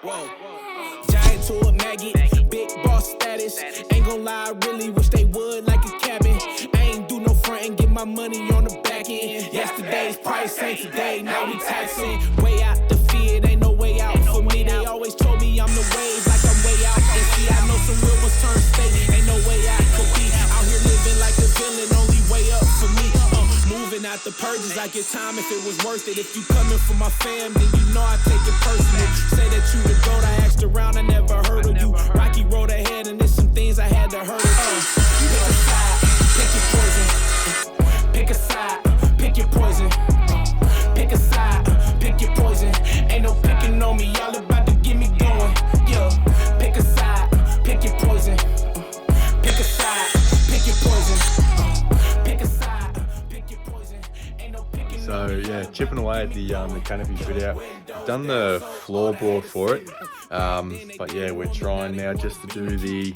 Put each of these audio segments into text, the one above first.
Whoa. Giant to a maggot, big boss status. Ain't gon' lie, I really wish they would like a cabin. I ain't do no front and get my money on the back end. Yesterday's price ain't today, now we taxing. Way out the fear, ain't no way out for me. They always told me I'm the wave, like I'm way out. And see, I know some real ones turn state, ain't no way I could be out here living like a villain, only way up for me. Moving out the purges, I get time if it was worth it. If you coming for my fam, then you know I take it personal. Say that you the GOAT, I asked around, I never heard of you. Rocky road ahead and there's some things I had to hurt of. Pick a side, pick your poison. Pick a side, pick your poison. Pick a side, pick your poison. Ain't no picking on me, y'all about to get me going. Yeah, pick a side, pick your poison. Pick a side, pick your poison. Pick a side, pick your poison. Ain't no picking. So yeah, chipping away at the CANOPY fit out. Done the floorboard for it, but yeah, we're trying now just to do the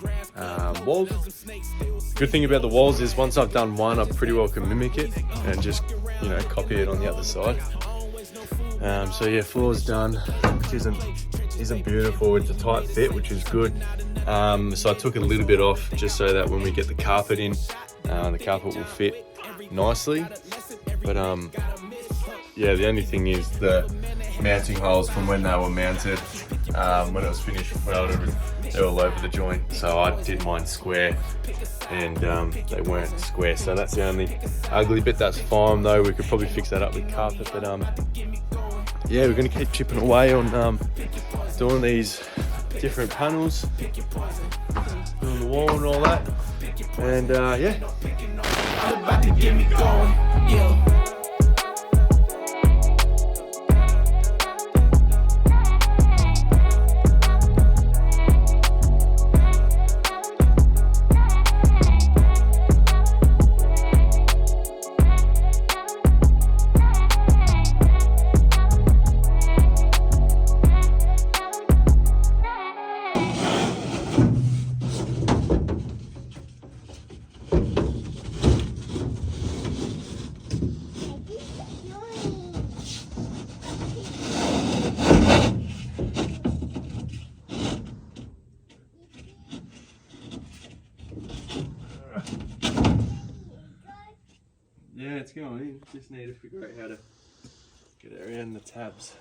walls. Good thing about the walls is once I've done one, I pretty well can mimic it and just, you know, copy it on the other side. So yeah, floor's done, which isn't beautiful. It's a tight fit, which is good. So I took a little bit off just so that when we get the carpet in, the carpet will fit nicely. But yeah, the only thing is the mounting holes from when they were mounted, when it was finished welded, they were all over the joint. So I did mine square, and they weren't square. So that's the only ugly bit. That's fine though. We could probably fix that up with carpet. But yeah, we're gonna keep chipping away on doing these different panels, doing the wall and all that. And yeah. About to get me going, yeah. Yeah, it's going in. Just need to figure out how to get it around the tabs.